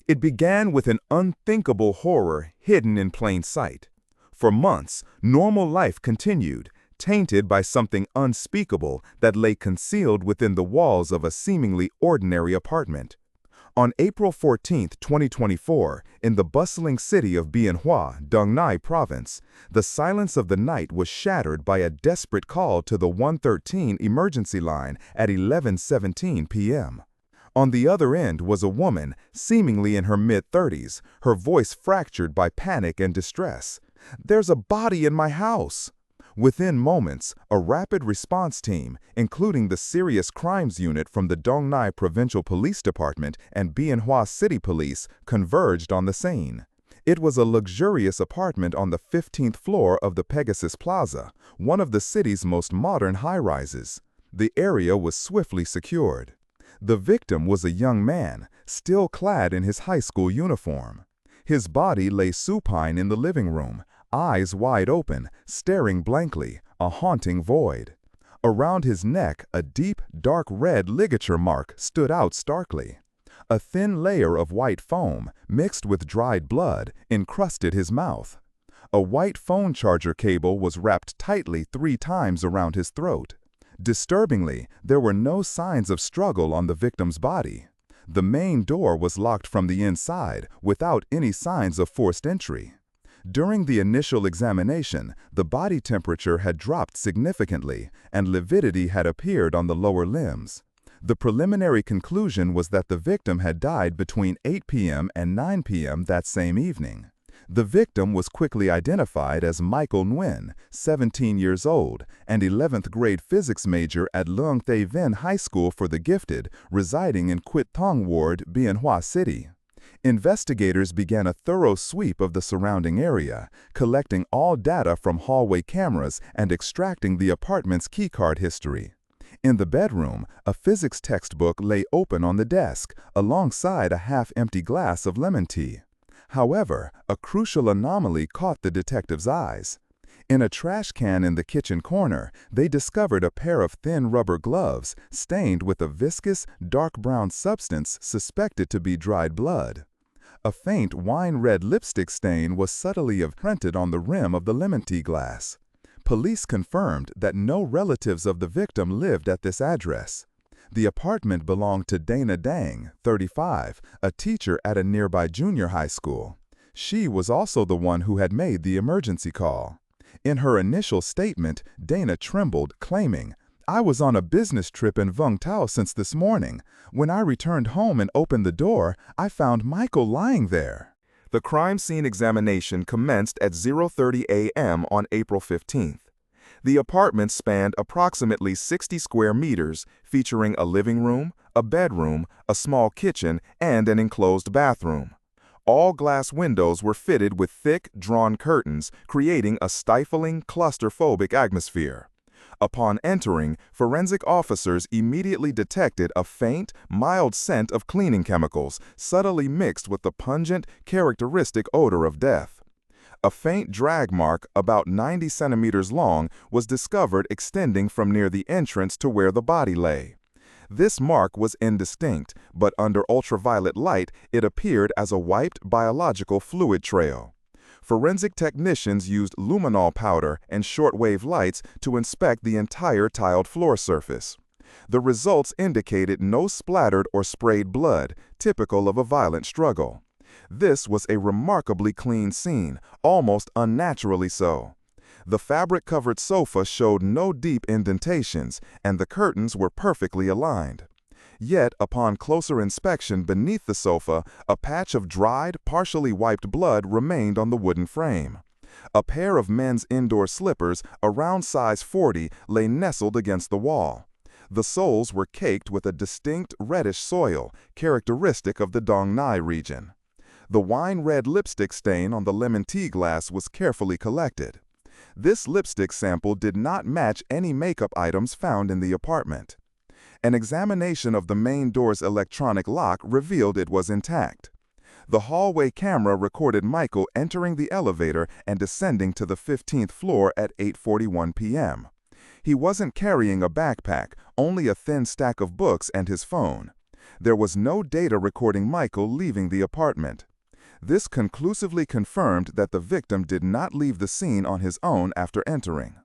It began with an unthinkable horror hidden in plain sight. For months, normal life continued, tainted by something unspeakable that lay concealed within the walls of a seemingly ordinary apartment. On April 14, 2024, in the bustling city of Bien Hoa, Dong Nai Province, the silence of the night was shattered by a desperate call to the 113 emergency line at 11:17 p.m. On the other end was a woman, seemingly in her mid-30s, her voice fractured by panic and distress. "There's a body in my house!" Within moments, a rapid response team, including the Serious Crimes Unit from the Dong Nai Provincial Police Department and Bien Hoa City Police, converged on the scene. It was a luxurious apartment on the 15th floor of the Pegasus Plaza, one of the city's most modern high-rises. The area was swiftly secured. The victim was a young man, still clad in his high school uniform. His body lay supine in the living room, eyes wide open, staring blankly, a haunting void. Around his neck, a deep, dark red ligature mark stood out starkly. A thin layer of white foam, mixed with dried blood, encrusted his mouth. A white phone charger cable was wrapped tightly 3 times around his throat. Disturbingly, there were no signs of struggle on the victim's body. The main door was locked from the inside, without any signs of forced entry. During the initial examination, the body temperature had dropped significantly, and lividity had appeared on the lower limbs. The preliminary conclusion was that the victim had died between 8 p.m. and 9 p.m. that same evening. The victim was quickly identified as Michael Nguyen, 17 years old, and 11th grade physics major at Leung Thay Vinh High School for the Gifted, residing in Quit Thong Ward, Bien Hoa City. Investigators began a thorough sweep of the surrounding area, collecting all data from hallway cameras and extracting the apartment's keycard history. In the bedroom, a physics textbook lay open on the desk, alongside a half-empty glass of lemon tea. However, a crucial anomaly caught the detectives' eyes. In a trash can in the kitchen corner, they discovered a pair of thin rubber gloves stained with a viscous, dark brown substance suspected to be dried blood. A faint wine-red lipstick stain was subtly imprinted on the rim of the lemon tea glass. Police confirmed that no relatives of the victim lived at this address. The apartment belonged to Dana Dang, 35, a teacher at a nearby junior high school. She was also the one who had made the emergency call. In her initial statement, Dana trembled, claiming, "I was on a business trip in Vung Tau since this morning. When I returned home and opened the door, I found Michael lying there." The crime scene examination commenced at 0:30 a.m. on April 15th. The apartment spanned approximately 60 square meters, featuring a living room, a bedroom, a small kitchen, and an enclosed bathroom. All glass windows were fitted with thick, drawn curtains, creating a stifling, claustrophobic atmosphere. Upon entering, forensic officers immediately detected a faint, mild scent of cleaning chemicals, subtly mixed with the pungent, characteristic odor of death. A faint drag mark, about 90 centimeters long, was discovered extending from near the entrance to where the body lay. This mark was indistinct, but under ultraviolet light, it appeared as a wiped biological fluid trail. Forensic technicians used luminol powder and shortwave lights to inspect the entire tiled floor surface. The results indicated no splattered or sprayed blood, typical of a violent struggle. This was a remarkably clean scene, almost unnaturally so. The fabric-covered sofa showed no deep indentations, and the curtains were perfectly aligned. Yet, upon closer inspection beneath the sofa, a patch of dried, partially wiped blood remained on the wooden frame. A pair of men's indoor slippers, around size 40, lay nestled against the wall. The soles were caked with a distinct reddish soil, characteristic of the Dong Nai region. The wine-red lipstick stain on the lemon tea glass was carefully collected. This lipstick sample did not match any makeup items found in the apartment. An examination of the main door's electronic lock revealed it was intact. The hallway camera recorded Michael entering the elevator and descending to the 15th floor at 8:41 p.m. He wasn't carrying a backpack, only a thin stack of books and his phone. There was no data recording Michael leaving the apartment. This conclusively confirmed that the victim did not leave the scene on his own after entering.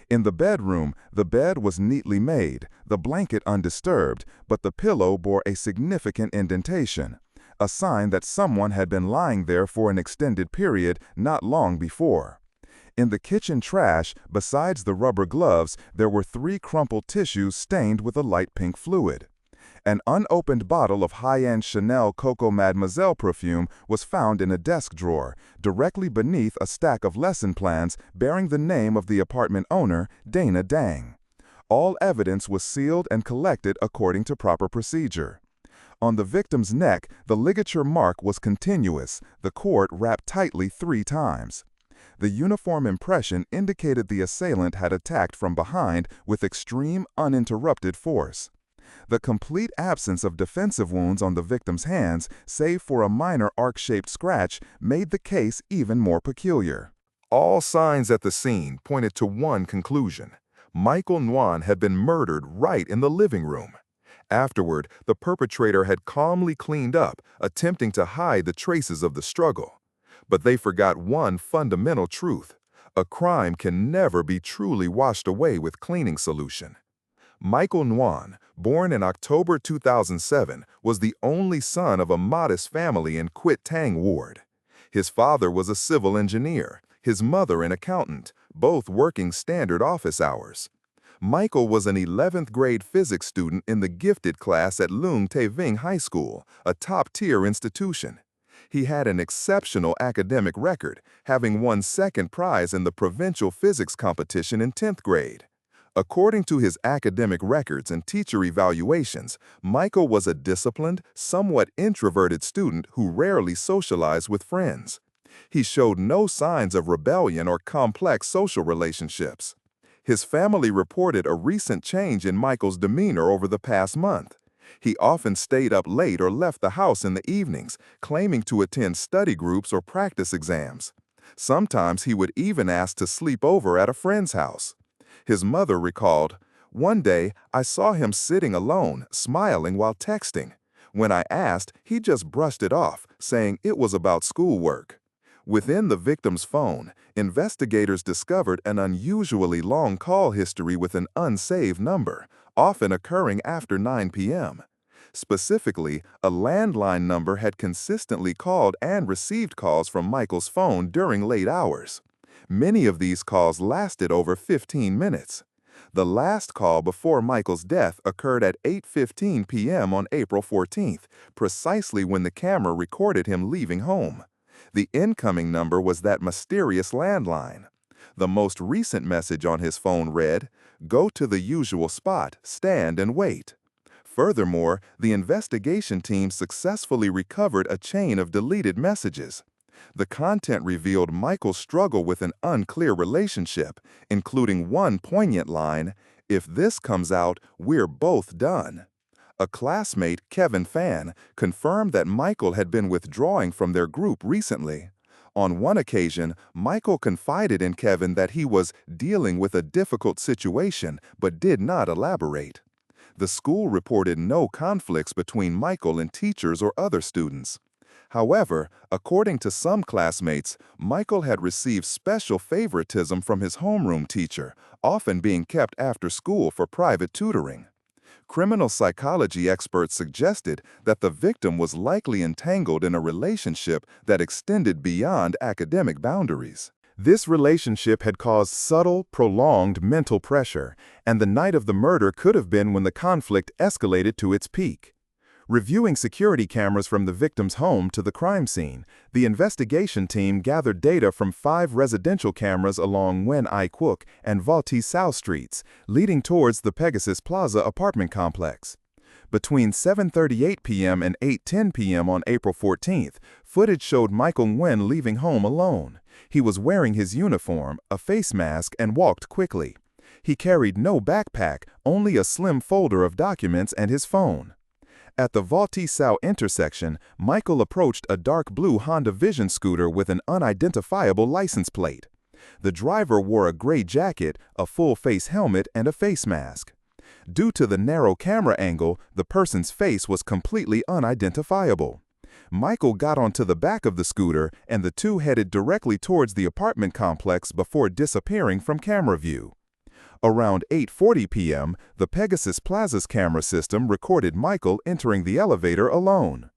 In the bedroom, the bed was neatly made, the blanket undisturbed, but the pillow bore a significant indentation, a sign that someone had been lying there for an extended period not long before. In the kitchen trash, besides the rubber gloves, there were 3 crumpled tissues stained with a light pink fluid. An unopened bottle of high-end Chanel Coco Mademoiselle perfume was found in a desk drawer, directly beneath a stack of lesson plans bearing the name of the apartment owner, Dana Dang. All evidence was sealed and collected according to proper procedure. On the victim's neck, the ligature mark was continuous, the cord wrapped tightly 3 times. The uniform impression indicated the assailant had attacked from behind with extreme, uninterrupted force. The complete absence of defensive wounds on the victim's hands, save for a minor arc-shaped scratch, made the case even more peculiar. All signs at the scene pointed to one conclusion. Michael Nguyen had been murdered right in the living room. Afterward, the perpetrator had calmly cleaned up, attempting to hide the traces of the struggle. But they forgot one fundamental truth. A crime can never be truly washed away with cleaning solution. Michael Nguyen, born in October 2007, was the only son of a modest family in Quit Tang Ward. His father was a civil engineer, his mother an accountant, both working standard office hours. Michael was an 11th grade physics student in the gifted class at Lung Te Ving High School, a top-tier institution. He had an exceptional academic record, having won second prize in the provincial physics competition in 10th grade. According to his academic records and teacher evaluations, Michael was a disciplined, somewhat introverted student who rarely socialized with friends. He showed no signs of rebellion or complex social relationships. His family reported a recent change in Michael's demeanor over the past month. He often stayed up late or left the house in the evenings, claiming to attend study groups or practice exams. Sometimes he would even ask to sleep over at a friend's house. His mother recalled, "One day, I saw him sitting alone, smiling while texting. When I asked, he just brushed it off, saying it was about schoolwork." Within the victim's phone, investigators discovered an unusually long call history with an unsaved number, often occurring after 9 p.m. Specifically, a landline number had consistently called and received calls from Michael's phone during late hours. Many of these calls lasted over 15 minutes. The last call before Michael's death occurred at 8:15 p.m. on April 14th, precisely when the camera recorded him leaving home. The incoming number was that mysterious landline. The most recent message on his phone read, "Go to the usual spot, stand and wait." Furthermore, the investigation team successfully recovered a chain of deleted messages. The content revealed Michael's struggle with an unclear relationship, including one poignant line, "If this comes out, we're both done." A classmate, Kevin Fan, confirmed that Michael had been withdrawing from their group recently. On one occasion, Michael confided in Kevin that he was dealing with a difficult situation but did not elaborate. The school reported no conflicts between Michael and teachers or other students. However, according to some classmates, Michael had received special favoritism from his homeroom teacher, often being kept after school for private tutoring. Criminal psychology experts suggested that the victim was likely entangled in a relationship that extended beyond academic boundaries. This relationship had caused subtle, prolonged mental pressure, and the night of the murder could have been when the conflict escalated to its peak. Reviewing security cameras from the victim's home to the crime scene, the investigation team gathered data from 5 residential cameras along Nguyen Ai Quoc and Va Thi Sao streets, leading towards the Pegasus Plaza apartment complex. Between 7:38 p.m. and 8:10 p.m. on April 14th, footage showed Michael Nguyen leaving home alone. He was wearing his uniform, a face mask, and walked quickly. He carried no backpack, only a slim folder of documents and his phone. At the Va Thi Sao intersection, Michael approached a dark blue Honda Vision scooter with an unidentifiable license plate. The driver wore a gray jacket, a full-face helmet, and a face mask. Due to the narrow camera angle, the person's face was completely unidentifiable. Michael got onto the back of the scooter, and the two headed directly towards the apartment complex before disappearing from camera view. Around 8:40 p.m., the Pegasus Plaza's camera system recorded Michael entering the elevator alone.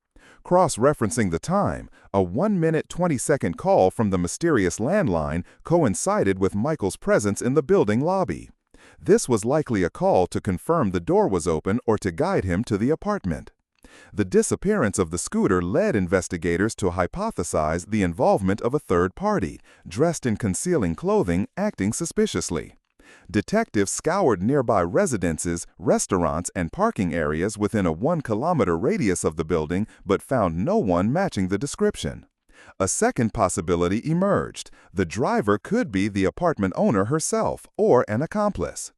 Cross-referencing the time, a 1-minute 20-second call from the mysterious landline coincided with Michael's presence in the building lobby. This was likely a call to confirm the door was open or to guide him to the apartment. The disappearance of the scooter led investigators to hypothesize the involvement of a third party, dressed in concealing clothing, acting suspiciously. Detectives scoured nearby residences, restaurants, and parking areas within a 1-kilometer radius of the building but found no one matching the description. A second possibility emerged. The driver could be the apartment owner herself or an accomplice.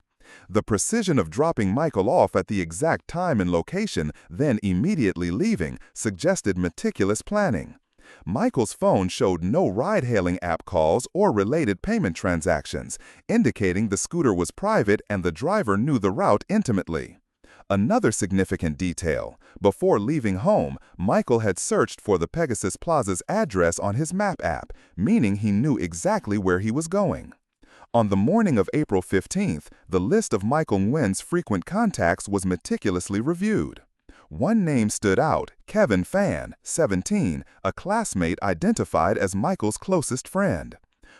The precision of dropping Michael off at the exact time and location, then immediately leaving, suggested meticulous planning. Michael's phone showed no ride-hailing app calls or related payment transactions, indicating the scooter was private and the driver knew the route intimately. Another significant detail: before leaving home, Michael had searched for the Pegasus Plaza's address on his map app, meaning he knew exactly where he was going. On the morning of April 15th, the list of Michael Nguyen's frequent contacts was meticulously reviewed. One name stood out: Kevin Fan, 17, a classmate identified as Michael's closest friend.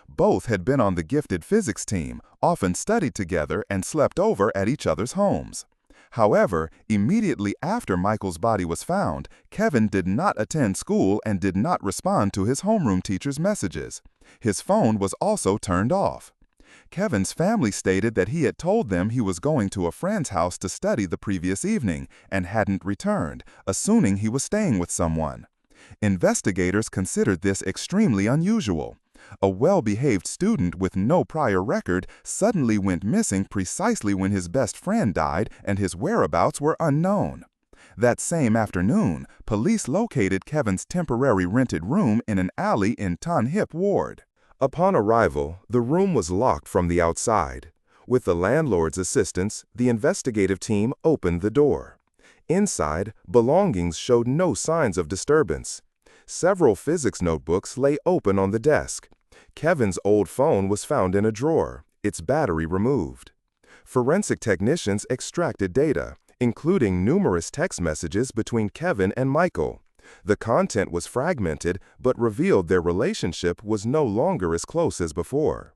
Both had been on the gifted physics team, often studied together, and slept over at each other's homes. However, immediately after Michael's body was found, Kevin did not attend school and did not respond to his homeroom teacher's messages. His phone was also turned off. Kevin's family stated that he had told them he was going to a friend's house to study the previous evening and hadn't returned, assuming he was staying with someone. Investigators considered this extremely unusual. A well-behaved student with no prior record suddenly went missing precisely when his best friend died and his whereabouts were unknown. That same afternoon, police located Kevin's temporary rented room in an alley in Tan Hip Ward. Upon arrival, the room was locked from the outside. With the landlord's assistance, the investigative team opened the door. Inside, belongings showed no signs of disturbance. Several physics notebooks lay open on the desk. Kevin's old phone was found in a drawer, its battery removed. Forensic technicians extracted data, including numerous text messages between Kevin and Michael. The content was fragmented, but revealed their relationship was no longer as close as before.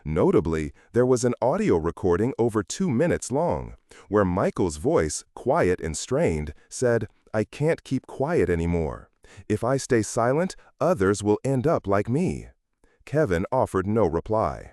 Notably, there was an audio recording over 2 minutes long, where Michael's voice, quiet and strained, said, "I can't keep quiet anymore. If I stay silent, others will end up like me." Kevin offered no reply.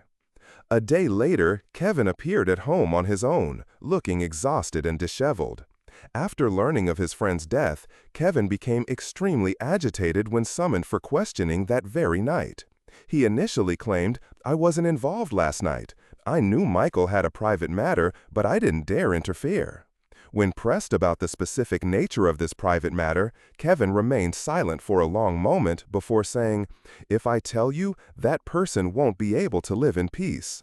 A day later, Kevin appeared at home on his own, looking exhausted and disheveled. After learning of his friend's death, Kevin became extremely agitated when summoned for questioning that very night. He initially claimed, "I wasn't involved last night. I knew Michael had a private matter, but I didn't dare interfere." When pressed about the specific nature of this private matter, Kevin remained silent for a long moment before saying, "If I tell you, that person won't be able to live in peace."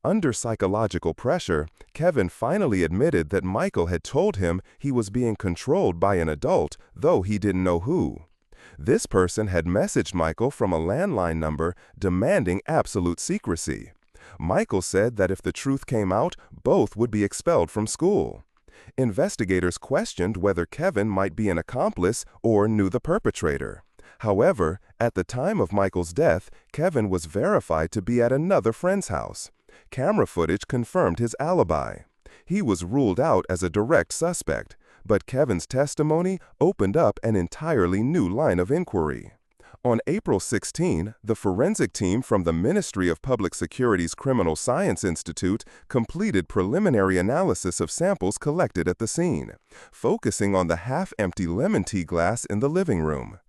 Under psychological pressure, Kevin finally admitted that Michael had told him he was being controlled by an adult, though he didn't know who. This person had messaged Michael from a landline number demanding absolute secrecy. Michael said that if the truth came out, both would be expelled from school. Investigators questioned whether Kevin might be an accomplice or knew the perpetrator. However, at the time of Michael's death, Kevin was verified to be at another friend's house. Camera footage confirmed his alibi. He was ruled out as a direct suspect, but Kevin's testimony opened up an entirely new line of inquiry. On April 16, the forensic team from the Ministry of Public Security's Criminal Science Institute completed preliminary analysis of samples collected at the scene, focusing on the half-empty lemon tea glass in the living room.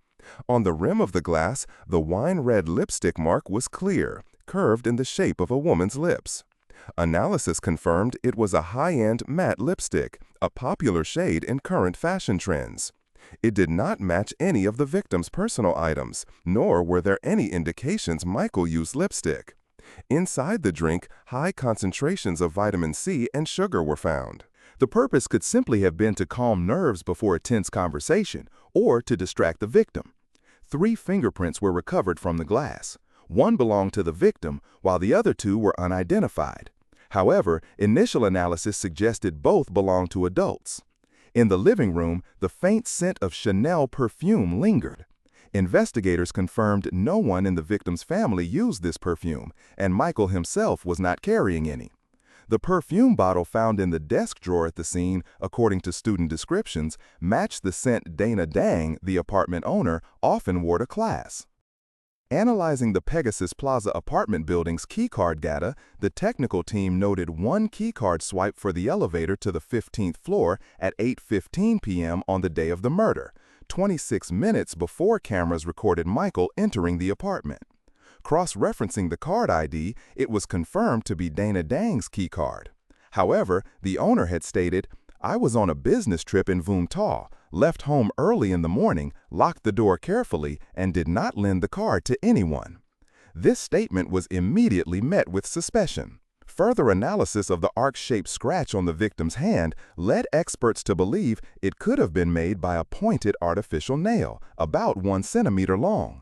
On the rim of the glass, the wine-red lipstick mark was clear, curved in the shape of a woman's lips. Analysis confirmed it was a high-end matte lipstick, a popular shade in current fashion trends. It did not match any of the victim's personal items, nor were there any indications Michael used lipstick. Inside the drink, high concentrations of vitamin C and sugar were found. The purpose could simply have been to calm nerves before a tense conversation or to distract the victim. 3 fingerprints were recovered from the glass. One belonged to the victim, while the other 2 were unidentified. However, initial analysis suggested both belonged to adults. In the living room, the faint scent of Chanel perfume lingered. Investigators confirmed no one in the victim's family used this perfume, and Michael himself was not carrying any. The perfume bottle found in the desk drawer at the scene, according to student descriptions, matched the scent Dana Dang, the apartment owner, often wore to class. Analyzing the Pegasus Plaza apartment building's keycard data, the technical team noted 1 keycard swipe for the elevator to the 15th floor at 8:15 p.m. on the day of the murder, 26 minutes before cameras recorded Michael entering the apartment. Cross-referencing the card ID, it was confirmed to be Dana Dang's keycard. However, the owner had stated, "I was on a business trip in Viewpoints, left home early in the morning, locked the door carefully, and did not lend the card to anyone." This statement was immediately met with suspicion. Further analysis of the arc-shaped scratch on the victim's hand led experts to believe it could have been made by a pointed artificial nail, about 1 centimeter long.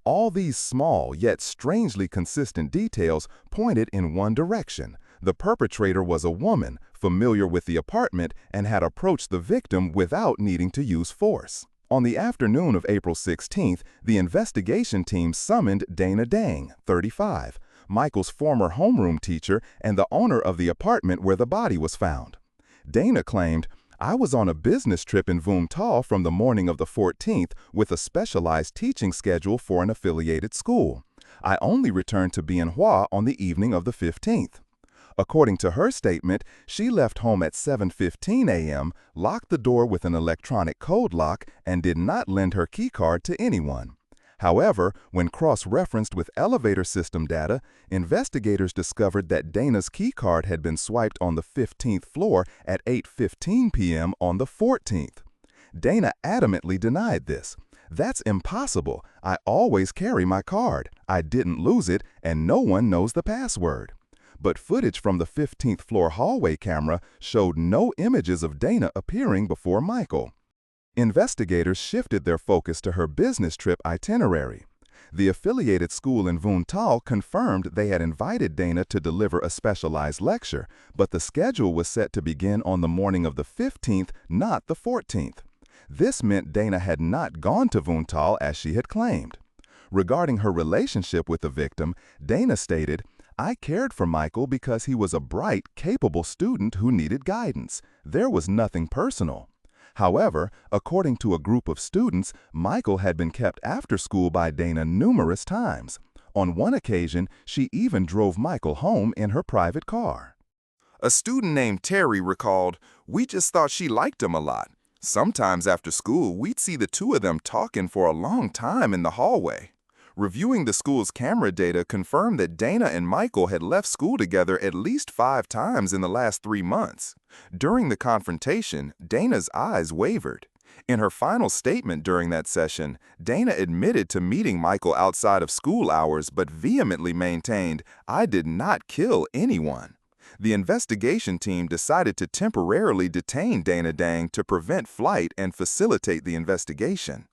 All these small yet strangely consistent details pointed in one direction. The perpetrator was a woman, familiar with the apartment, and had approached the victim without needing to use force. On the afternoon of April 16th, the investigation team summoned Dana Dang, 35, Michael's former homeroom teacher and the owner of the apartment where the body was found. Dana claimed, "I was on a business trip in Viewpoints from the morning of the 14th with a specialized teaching schedule for an affiliated school. I only returned to Bien Hoa on the evening of the 15th. According to her statement, she left home at 7:15 a.m., locked the door with an electronic code lock, and did not lend her keycard to anyone. However, when cross-referenced with elevator system data, investigators discovered that Dana's keycard had been swiped on the 15th floor at 8:15 p.m. on the 14th. Dana adamantly denied this. "That's impossible. I always carry my card. I didn't lose it, and no one knows the password." But footage from the 15th floor hallway camera showed no images of Dana appearing before Michael. Investigators shifted their focus to her business trip itinerary. The affiliated school in Viewpoints confirmed they had invited Dana to deliver a specialized lecture, but the schedule was set to begin on the morning of the 15th, not the 14th. This meant Dana had not gone to Viewpoints as she had claimed. Regarding her relationship with the victim, Dana stated, "I cared for Michael because he was a bright, capable student who needed guidance. There was nothing personal." However, according to a group of students, Michael had been kept after school by Dana numerous times. On one occasion, she even drove Michael home in her private car. A student named Terry recalled, "We just thought she liked him a lot. Sometimes after school, we'd see the 2 of them talking for a long time in the hallway." Reviewing the school's camera data confirmed that Dana and Michael had left school together at least 5 times in the last 3 months. During the confrontation, Dana's eyes wavered. In her final statement during that session, Dana admitted to meeting Michael outside of school hours but vehemently maintained, "I did not kill anyone." The investigation team decided to temporarily detain Dana Dang to prevent flight and facilitate the investigation.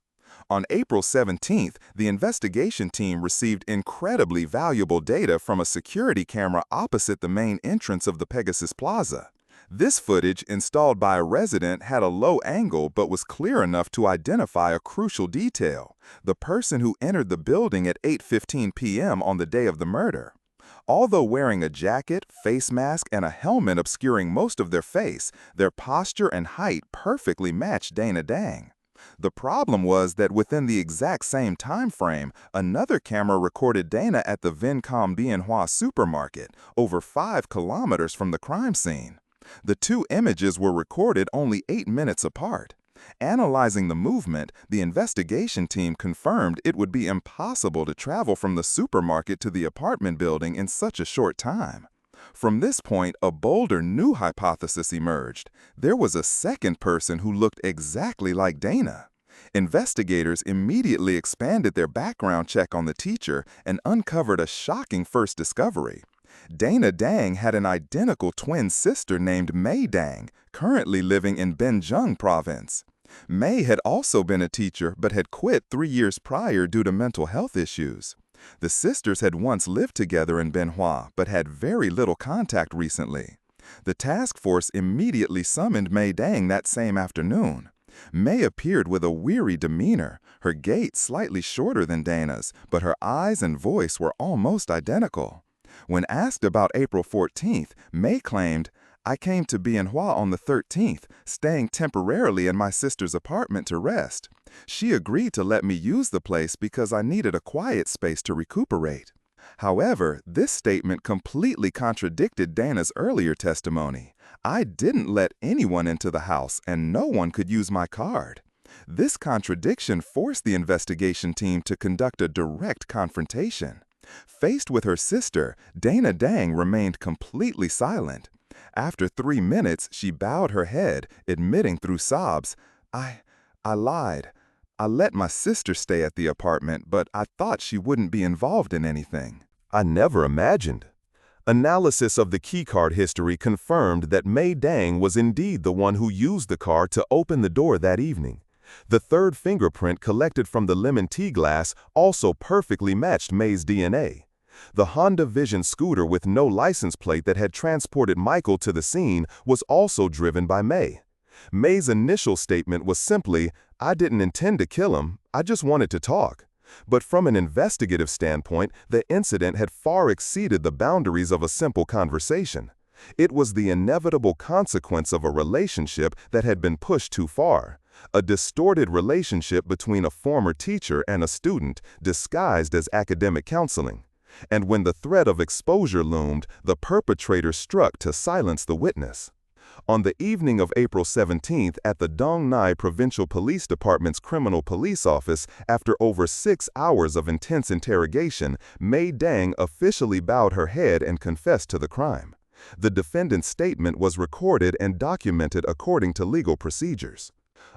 On April 17th, the investigation team received incredibly valuable data from a security camera opposite the main entrance of the Pegasus Plaza. This footage, installed by a resident, had a low angle but was clear enough to identify a crucial detail: the person who entered the building at 8:15 p.m. on the day of the murder. Although wearing a jacket, face mask, and a helmet obscuring most of their face, their posture and height perfectly matched Dana Dang. The problem was that within the exact same time frame, another camera recorded Dana at the Vincom Bien Hoa supermarket, over 5 kilometers from the crime scene. The 2 images were recorded only 8 minutes apart. Analyzing the movement, the investigation team confirmed it would be impossible to travel from the supermarket to the apartment building in such a short time. From this point, a bolder new hypothesis emerged. There was a second person who looked exactly like Dana. Investigators immediately expanded their background check on the teacher and uncovered a shocking first discovery. Dana Dang had an identical twin sister named May Dang, currently living in Benjung province. May had also been a teacher but had quit 3 years prior due to mental health issues. The sisters had once lived together in Benhua but had very little contact recently. The task force immediately summoned May Dang that same afternoon. May appeared with a weary demeanor, her gait slightly shorter than Dana's, but her eyes and voice were almost identical. When asked about April 14th, May claimed, "I came to Bienhua on the 13th, staying temporarily in my sister's apartment to rest. She agreed to let me use the place because I needed a quiet space to recuperate." However, this statement completely contradicted Dana's earlier testimony. "I didn't let anyone into the house and no one could use my card." This contradiction forced the investigation team to conduct a direct confrontation. Faced with her sister, Dana Dang remained completely silent. After 3 minutes, she bowed her head, admitting through sobs, I lied. I let my sister stay at the apartment, but I thought she wouldn't be involved in anything." I never imagined. Analysis of the keycard history confirmed that May Dang was indeed the one who used the card to open the door that evening. The third fingerprint collected from the lemon tea glass also perfectly matched May's DNA. The Honda Vision scooter with no license plate that had transported Michael to the scene was also driven by May. May's initial statement was simply, "I didn't intend to kill him, I just wanted to talk." But from an investigative standpoint, the incident had far exceeded the boundaries of a simple conversation. It was the inevitable consequence of a relationship that had been pushed too far. A distorted relationship between a former teacher and a student disguised as academic counseling. And when the threat of exposure loomed, the perpetrator struck to silence the witness. On the evening of April 17th at the Dong Nai Provincial Police Department's Criminal Police Office, after over 6 hours of intense interrogation, May Dang officially bowed her head and confessed to the crime. The defendant's statement was recorded and documented according to legal procedures.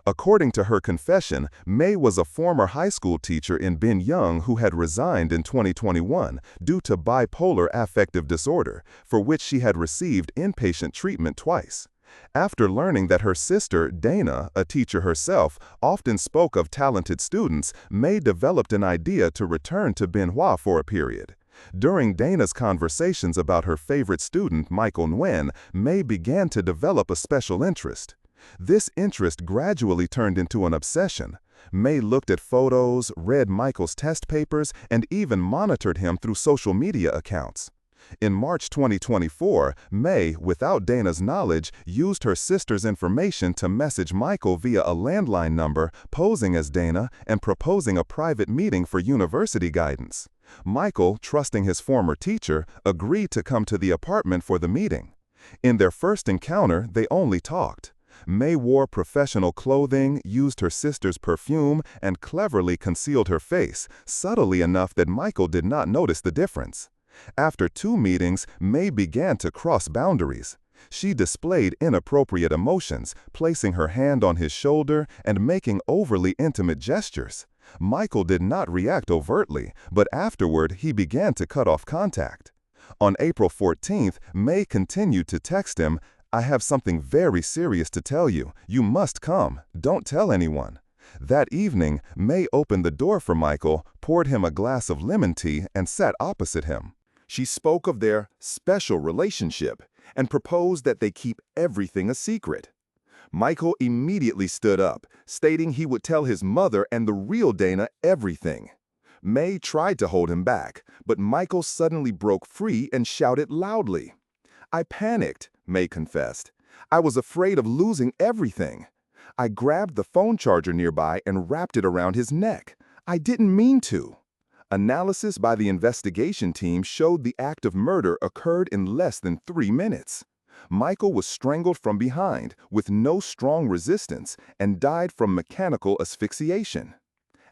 According to her confession, May was a former high school teacher in Binyang who had resigned in 2021 due to bipolar affective disorder, for which she had received inpatient treatment twice. After learning that her sister, Dana, a teacher herself, often spoke of talented students, May developed an idea to return to Bienhua for a period. During Dana's conversations about her favorite student, Michael Nguyen, May began to develop a special interest. This interest gradually turned into an obsession. May looked at photos, read Michael's test papers, and even monitored him through social media accounts. In March 2024, May, without Dana's knowledge, used her sister's information to message Michael via a landline number, posing as Dana and proposing a private meeting for university guidance. Michael, trusting his former teacher, agreed to come to the apartment for the meeting. In their first encounter, they only talked. May wore professional clothing, used her sister's perfume, and cleverly concealed her face, subtly enough that Michael did not notice the difference. After 2 meetings, May began to cross boundaries. She displayed inappropriate emotions, placing her hand on his shoulder and making overly intimate gestures. Michael did not react overtly, but afterward he began to cut off contact. On April 14th, May continued to text him, "I have something very serious to tell you. You must come. Don't tell anyone." That evening, May opened the door for Michael, poured him a glass of lemon tea, and sat opposite him. She spoke of their special relationship and proposed that they keep everything a secret. Michael immediately stood up, stating he would tell his mother and the real Dana everything. May tried to hold him back, but Michael suddenly broke free and shouted loudly. "I panicked," May confessed. "I was afraid of losing everything. I grabbed the phone charger nearby and wrapped it around his neck. I didn't mean to." Analysis by the investigation team showed the act of murder occurred in less than 3 minutes. Michael was strangled from behind with no strong resistance and died from mechanical asphyxiation.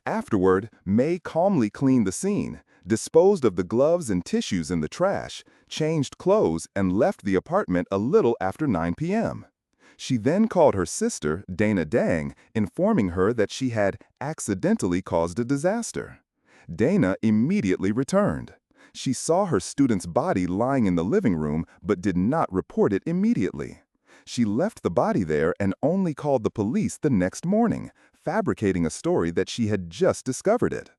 Afterward, May calmly cleaned the scene, disposed of the gloves and tissues in the trash, changed clothes, and left the apartment a little after 9 p.m. She then called her sister, Dana Dang, informing her that she had accidentally caused a disaster. Dana immediately returned. She saw her student's body lying in the living room but did not report it immediately. She left the body there and only called the police the next morning, fabricating a story that she had just discovered it.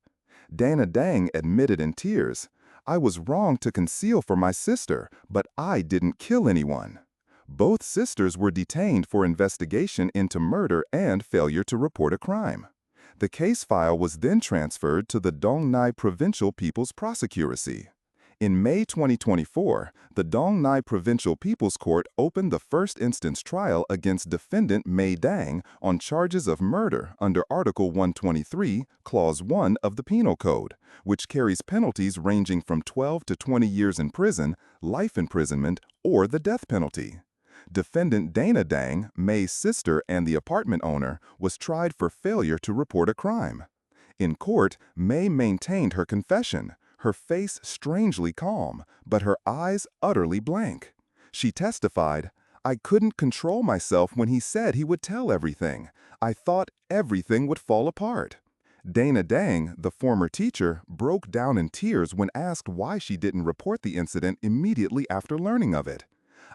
Dana Dang admitted in tears, "I was wrong to conceal from my sister, but I didn't kill anyone." Both sisters were detained for investigation into murder and failure to report a crime. The case file was then transferred to the Dong Nai Provincial People's Procuracy. In May 2024, the Dong Nai Provincial People's Court opened the first instance trial against defendant Mei Dang on charges of murder under Article 123, Clause 1 of the Penal Code, which carries penalties ranging from 12 to 20 years in prison, life imprisonment, or the death penalty. Defendant Dana Dang, Mei's sister and the apartment owner, was tried for failure to report a crime. In court, Mei maintained her confession, her face strangely calm, but her eyes utterly blank. She testified, "I couldn't control myself when he said he would tell everything. I thought everything would fall apart." Dana Dang, the former teacher, broke down in tears when asked why she didn't report the incident immediately after learning of it.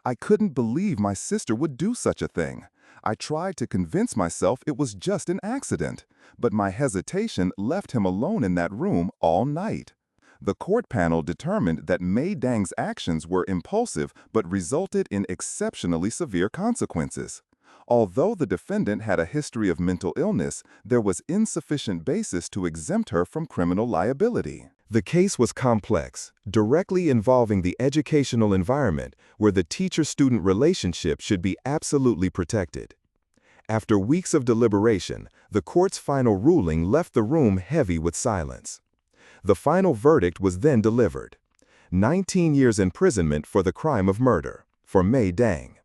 "I couldn't believe my sister would do such a thing. I tried to convince myself it was just an accident, but my hesitation left him alone in that room all night." The court panel determined that Mei Dang's actions were impulsive but resulted in exceptionally severe consequences. Although the defendant had a history of mental illness, there was insufficient basis to exempt her from criminal liability. The case was complex, directly involving the educational environment where the teacher-student relationship should be absolutely protected. After weeks of deliberation, the court's final ruling left the room heavy with silence. The final verdict was then delivered. 19 years imprisonment for the crime of murder, for Mei Dang.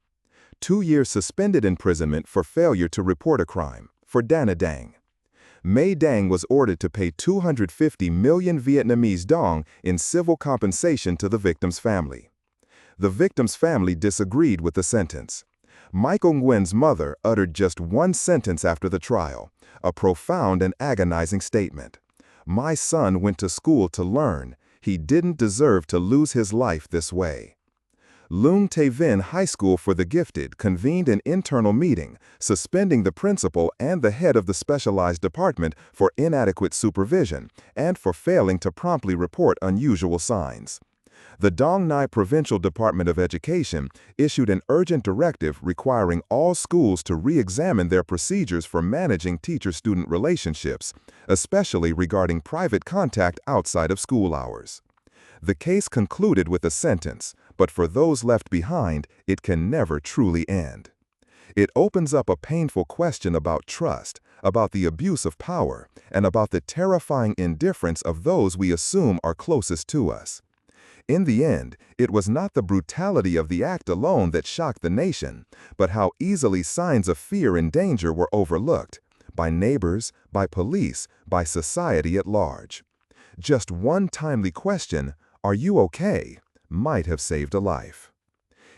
2 years suspended imprisonment for failure to report a crime, for Dana Dang. Mei Dang was ordered to pay 250 million Vietnamese dong in civil compensation to the victim's family. The victim's family disagreed with the sentence. Michael Nguyen's mother uttered just one sentence after the trial, a profound and agonizing statement. "My son went to school to learn. He didn't deserve to lose his life this way." Lung Tay Vin High School for the Gifted convened an internal meeting, suspending the principal and the head of the specialized department for inadequate supervision and for failing to promptly report unusual signs. The Dong Nai Provincial Department of Education issued an urgent directive requiring all schools to re-examine their procedures for managing teacher-student relationships, especially regarding private contact outside of school hours. The case concluded with a sentence, but for those left behind, it can never truly end. It opens up a painful question about trust, about the abuse of power, and about the terrifying indifference of those we assume are closest to us. In the end, it was not the brutality of the act alone that shocked the nation, but how easily signs of fear and danger were overlooked, by neighbors, by police, by society at large. Just one timely question, "Are you okay?" might have saved a life.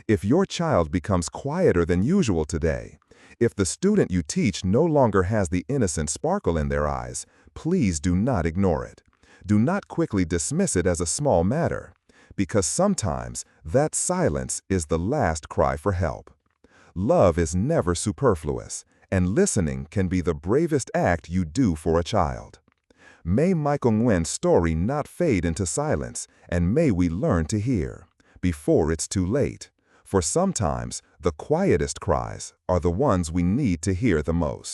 If your child becomes quieter than usual today, if the student you teach no longer has the innocent sparkle in their eyes, please do not ignore it. Do not quickly dismiss it as a small matter, because sometimes that silence is the last cry for help. Love is never superfluous, and listening can be the bravest act you do for a child. May Michael Nguyen's story not fade into silence, and may we learn to hear, before it's too late. For sometimes, the quietest cries are the ones we need to hear the most.